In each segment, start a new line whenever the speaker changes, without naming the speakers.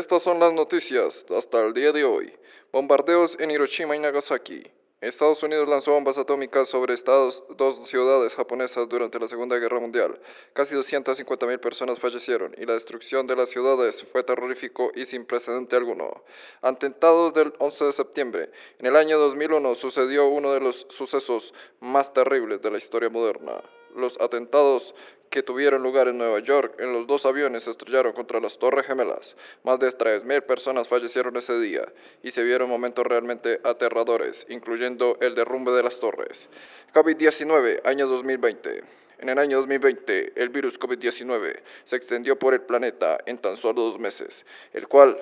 Estas son las noticias hasta el día de hoy. Bombardeos en Hiroshima y Nagasaki. Estados Unidos lanzó bombas atómicas sobre dos ciudades japonesas durante la Segunda Guerra Mundial. Casi 250.000 personas fallecieron y la destrucción de las ciudades fue terrorífico y sin precedente alguno. Atentados del 11 de septiembre. En el año 2001 sucedió uno de los sucesos más terribles de la historia moderna. Los atentados que tuvieron lugar en Nueva York, en los dos aviones se estrellaron contra las Torres Gemelas. Más de 3.000 personas fallecieron ese día y se vieron momentos realmente aterradores, incluyendo el derrumbe de las torres. COVID-19, año 2020. En el año 2020, el virus COVID-19 se extendió por el planeta en tan solo 2 meses, el cual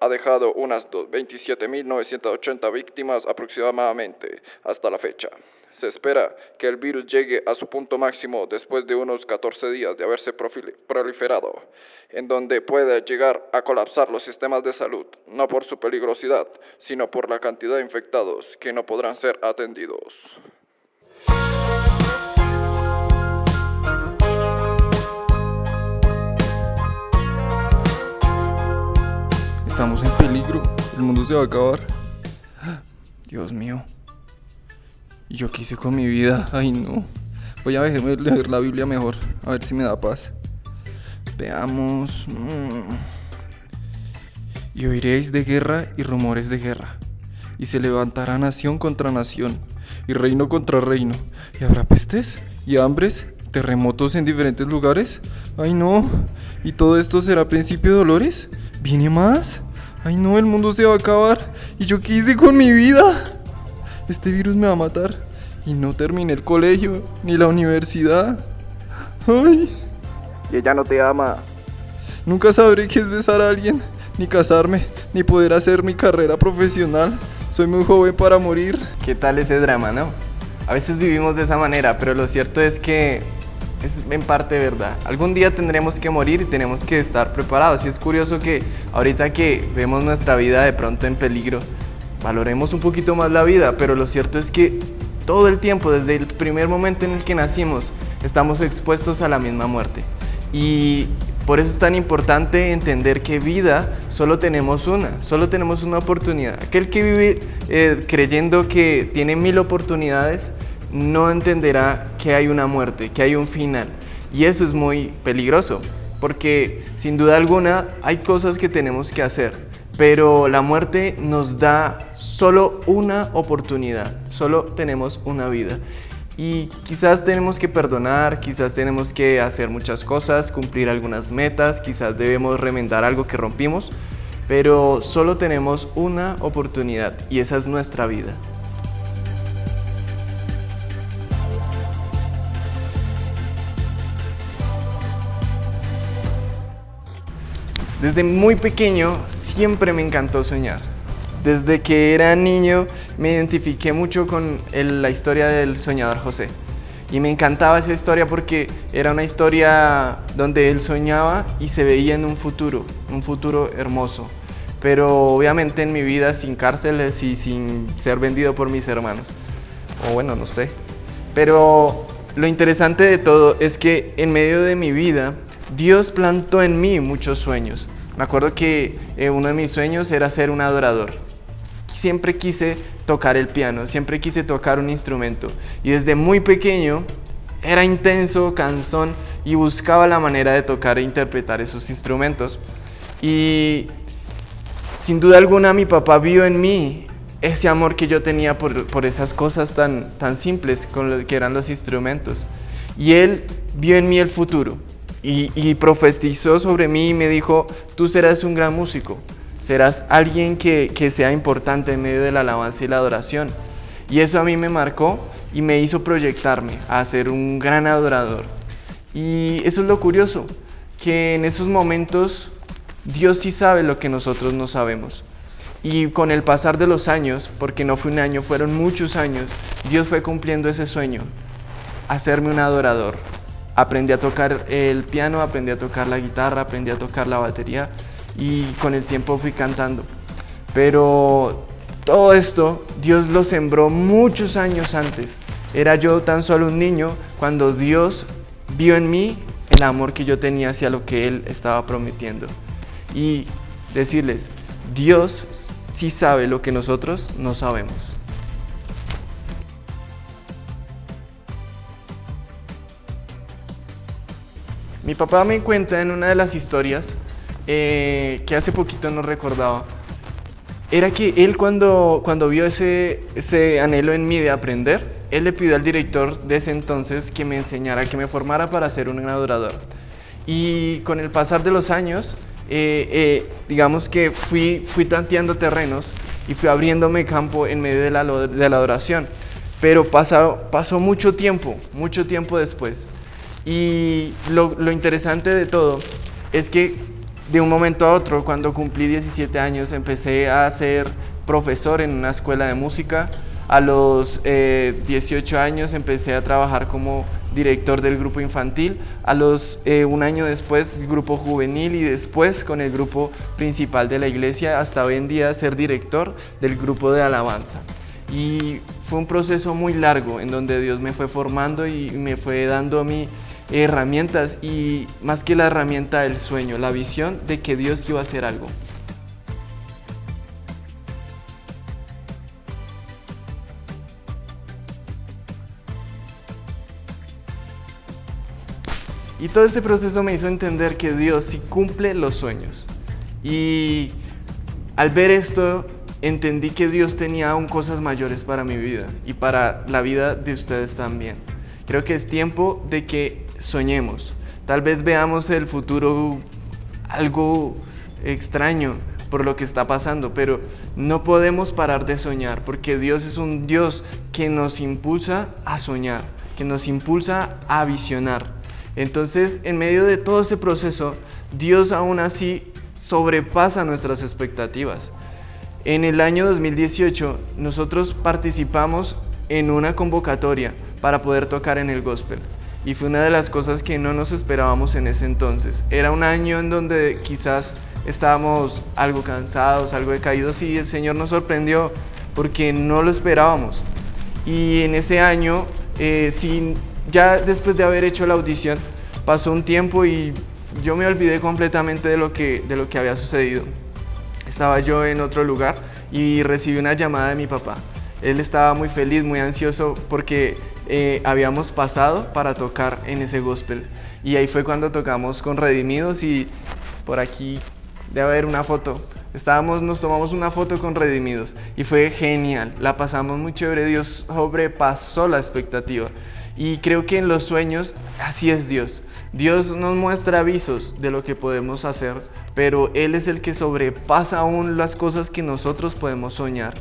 ha dejado unas 27.980 víctimas aproximadamente hasta la fecha. Se espera que el virus llegue a su punto máximo después de unos 14 días de haberse proliferado, en donde puede llegar a colapsar los sistemas de salud, no por su peligrosidad, sino por la cantidad de infectados que no podrán ser atendidos.
Estamos en peligro, el mundo se va a acabar. Dios mío. ¿Y yo qué hice con mi vida? Ay, no. Voy a leer la Biblia mejor, a ver si me da paz. Veamos. Y oiréis de guerra y rumores de guerra. Y se levantará nación contra nación, y reino contra reino. Y habrá pestes y hambres, terremotos en diferentes lugares. Ay, no. ¿Y todo esto será principio de dolores? ¿Viene más? Ay, no, el mundo se va a acabar. ¿Y yo qué hice con mi vida? Este virus me va a matar y no terminé el colegio ni la universidad. Ay.
Y ella no te ama.
Nunca sabré qué es besar a alguien, ni casarme, ni poder hacer mi carrera profesional. Soy muy joven para morir.
¿Qué tal ese drama, no? A veces vivimos de esa manera, pero lo cierto es que es en parte verdad. Algún día tendremos que morir y tenemos que estar preparados. Y es curioso que ahorita que vemos nuestra vida de pronto en peligro, valoremos un poquito más la vida, pero lo cierto es que todo el tiempo, desde el primer momento en el que nacimos, estamos expuestos a la misma muerte. Y por eso es tan importante entender que vida solo tenemos una oportunidad. Aquel que vive creyendo que tiene 1000 oportunidades, no entenderá que hay una muerte, que hay un final. Y eso es muy peligroso, porque sin duda alguna hay cosas que tenemos que hacer. Pero la muerte nos da solo una oportunidad, solo tenemos una vida. Y quizás tenemos que perdonar, quizás tenemos que hacer muchas cosas, cumplir algunas metas, quizás debemos remendar algo que rompimos, pero solo tenemos una oportunidad y esa es nuestra vida. Desde muy pequeño siempre me encantó soñar. Desde que era niño me identifiqué mucho con la historia del soñador José. Y me encantaba esa historia porque era una historia donde él soñaba y se veía en un futuro hermoso. Pero obviamente en mi vida sin cárceles y sin ser vendido por mis hermanos. O bueno, no sé. Pero lo interesante de todo es que en medio de mi vida Dios plantó en mí muchos sueños. Me acuerdo que uno de mis sueños era ser un adorador. Siempre quise tocar el piano, siempre quise tocar un instrumento. Y desde muy pequeño era intenso, cansón y buscaba la manera de tocar e interpretar esos instrumentos. Y sin duda alguna mi papá vio en mí ese amor que yo tenía por esas cosas tan simples con lo que eran los instrumentos. Y él vio en mí el futuro. Y profetizó sobre mí y me dijo, tú serás un gran músico, serás alguien que sea importante en medio de la alabanza y la adoración. Y eso a mí me marcó y me hizo proyectarme a ser un gran adorador. Y eso es lo curioso, que en esos momentos Dios sí sabe lo que nosotros no sabemos. Y con el pasar de los años, porque no fue un año, fueron muchos años, Dios fue cumpliendo ese sueño, hacerme un adorador. Aprendí a tocar el piano, aprendí a tocar la guitarra, aprendí a tocar la batería y con el tiempo fui cantando. Pero todo esto Dios lo sembró muchos años antes. Era yo tan solo un niño cuando Dios vio en mí el amor que yo tenía hacia lo que Él estaba prometiendo. Y decirles, Dios sí sabe lo que nosotros no sabemos. Mi papá me cuenta en una de las historias que hace poquito nos recordaba, era que él cuando vio ese anhelo en mí de aprender, él le pidió al director de ese entonces que me enseñara, que me formara para ser un adorador. Y con el pasar de los años, digamos que fui tanteando terrenos y fui abriéndome campo en medio de la adoración. Pero pasó mucho tiempo después. Y lo interesante de todo es que de un momento a otro, cuando cumplí 17 años, empecé a ser profesor en una escuela de música. A los 18 años empecé a trabajar como director del grupo infantil. A los un año después, el grupo juvenil, y después con el grupo principal de la iglesia, hasta hoy en día ser director del grupo de alabanza. Y fue un proceso muy largo en donde Dios me fue formando y me fue dando herramientas, y más que la herramienta, el sueño, la visión de que Dios iba a hacer algo. Y todo este proceso me hizo entender que Dios sí cumple los sueños. Y al ver esto, entendí que Dios tenía aún cosas mayores para mi vida y para la vida de ustedes también. Creo que es tiempo de que soñemos. Tal vez veamos el futuro algo extraño por lo que está pasando, pero no podemos parar de soñar, porque Dios es un Dios que nos impulsa a soñar, que nos impulsa a visionar. Entonces, en medio de todo ese proceso, Dios aún así sobrepasa nuestras expectativas. En el año 2018, nosotros participamos en una convocatoria para poder tocar en el gospel. Y fue una de las cosas que no nos esperábamos en ese entonces. Era un año en donde quizás estábamos algo cansados, algo decaídos, y el Señor nos sorprendió porque no lo esperábamos. Y en ese año, ya después de haber hecho la audición, pasó un tiempo y yo me olvidé completamente de lo que había sucedido. Estaba yo en otro lugar y recibí una llamada de mi papá. Él estaba muy feliz, muy ansioso porque habíamos pasado para tocar en ese gospel. Y ahí fue cuando tocamos con Redimidos, y por aquí debe haber una foto. Nos tomamos una foto con Redimidos y fue genial, la pasamos muy chévere. Dios sobrepasó la expectativa. Y creo que en los sueños así es Dios. Dios nos muestra avisos de lo que podemos hacer, pero Él es el que sobrepasa aún las cosas que nosotros podemos soñar.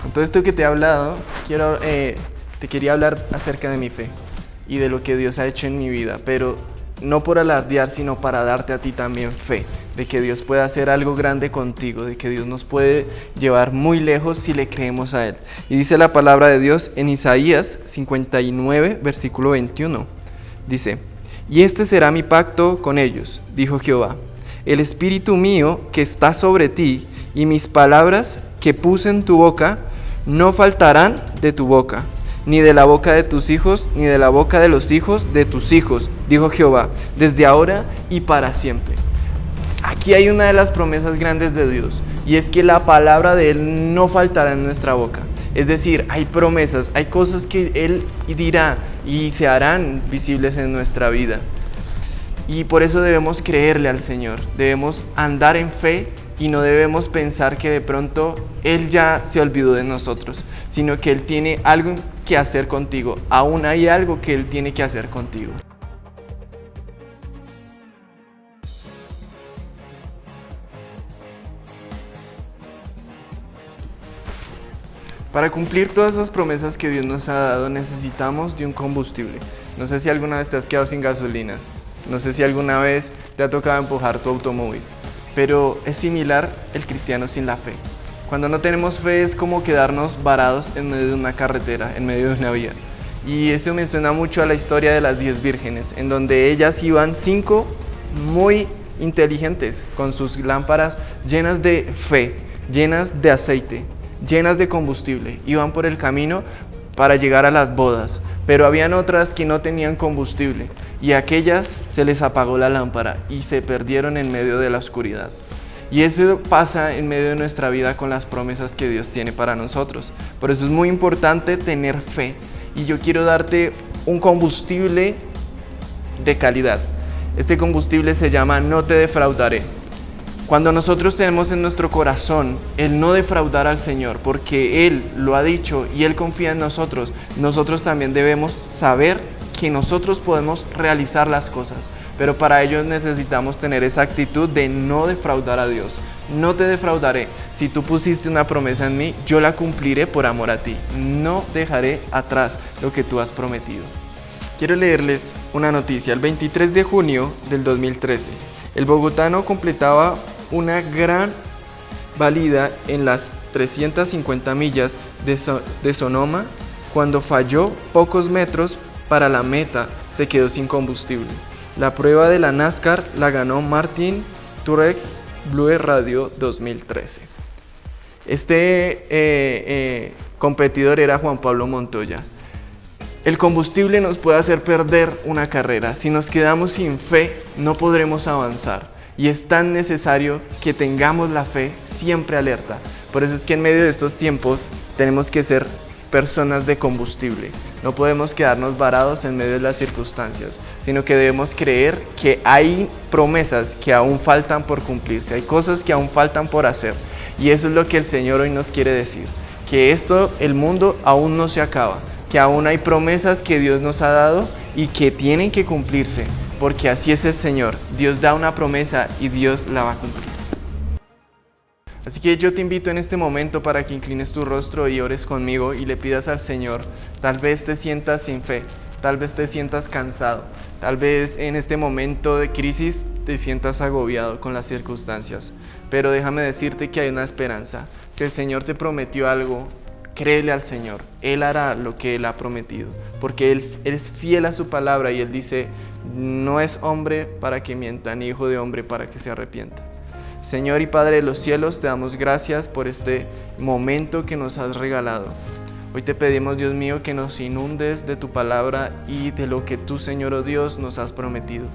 Con todo esto que te he hablado, te quería hablar acerca de mi fe y de lo que Dios ha hecho en mi vida, pero no por alardear, sino para darte a ti también fe, de que Dios puede hacer algo grande contigo, de que Dios nos puede llevar muy lejos si le creemos a Él. Y dice la palabra de Dios en Isaías 59, versículo 21. Dice: «Y este será mi pacto con ellos, dijo Jehová, el espíritu mío que está sobre ti y mis palabras que puse en tu boca no faltarán de tu boca, ni de la boca de tus hijos, ni de la boca de los hijos de tus hijos, dijo Jehová, desde ahora y para siempre». Aquí hay una de las promesas grandes de Dios, y es que la palabra de Él no faltará en nuestra boca. Es decir, hay promesas, hay cosas que Él dirá y se harán visibles en nuestra vida. Y por eso debemos creerle al Señor, debemos andar en fe y no debemos pensar que de pronto Él ya se olvidó de nosotros, sino que Él tiene algo que hacer contigo, aún hay algo que Él tiene que hacer contigo. Para cumplir todas esas promesas que Dios nos ha dado, necesitamos de un combustible. No sé si alguna vez te has quedado sin gasolina, no sé si alguna vez te ha tocado empujar tu automóvil, pero es similar el cristiano sin la fe. Cuando no tenemos fe es como quedarnos varados en medio de una carretera, en medio de una vía. Y eso me suena mucho a la historia de las 10 vírgenes, en donde ellas iban 5 muy inteligentes, con sus lámparas llenas de fe, llenas de aceite, llenas de combustible, iban por el camino para llegar a las bodas, pero habían otras que no tenían combustible y a aquellas se les apagó la lámpara y se perdieron en medio de la oscuridad. Y eso pasa en medio de nuestra vida con las promesas que Dios tiene para nosotros. Por eso es muy importante tener fe. Y yo quiero darte un combustible de calidad. Este combustible se llama no te defraudaré. Cuando nosotros tenemos en nuestro corazón el no defraudar al Señor, porque Él lo ha dicho y Él confía en nosotros, nosotros también debemos saber que nosotros podemos realizar las cosas. Pero para ello necesitamos tener esa actitud de no defraudar a Dios. No te defraudaré. Si tú pusiste una promesa en mí, yo la cumpliré por amor a ti. No dejaré atrás lo que tú has prometido. Quiero leerles una noticia. El 23 de junio del 2013, el bogotano completaba una gran valida en las 350 millas de Sonoma. Cuando falló pocos metros para la meta, se quedó sin combustible. La prueba de la NASCAR la ganó Martin Truex Blue Radio 2013. Este competidor era Juan Pablo Montoya. El combustible nos puede hacer perder una carrera. Si nos quedamos sin fe, no podremos avanzar. Y es tan necesario que tengamos la fe siempre alerta. Por eso es que en medio de estos tiempos tenemos que ser personas de combustible. No podemos quedarnos varados en medio de las circunstancias, sino que debemos creer que hay promesas que aún faltan por cumplirse, hay cosas que aún faltan por hacer. Y eso es lo que el Señor hoy nos quiere decir, que el mundo aún no se acaba, que aún hay promesas que Dios nos ha dado y que tienen que cumplirse, porque así es el Señor. Dios da una promesa y Dios la va a cumplir. Así que yo te invito en este momento para que inclines tu rostro y ores conmigo y le pidas al Señor. Tal vez te sientas sin fe, tal vez te sientas cansado, tal vez en este momento de crisis te sientas agobiado con las circunstancias. Pero déjame decirte que hay una esperanza. Si el Señor te prometió algo, créele al Señor. Él hará lo que Él ha prometido, porque Él es fiel a su palabra y Él dice, no es hombre para que mienta, ni hijo de hombre para que se arrepienta. Señor y Padre de los cielos, te damos gracias por este momento que nos has regalado. Hoy te pedimos, Dios mío, que nos inundes de tu palabra y de lo que tú, Señor, oh Dios, nos has prometido.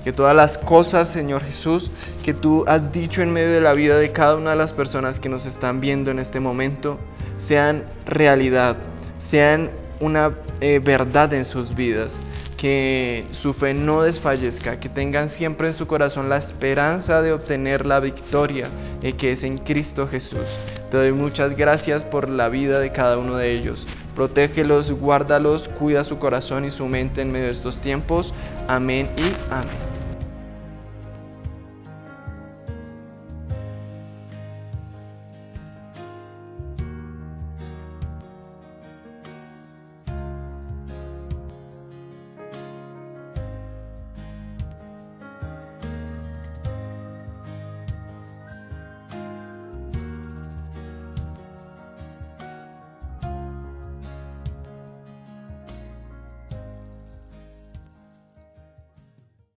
Que todas las cosas, Señor Jesús, que tú has dicho en medio de la vida de cada una de las personas que nos están viendo en este momento, sean realidad, sean una verdad en sus vidas. Que su fe no desfallezca, que tengan siempre en su corazón la esperanza de obtener la victoria que es en Cristo Jesús. Te doy muchas gracias por la vida de cada uno de ellos. Protégelos, guárdalos, cuida su corazón y su mente en medio de estos tiempos. Amén y amén.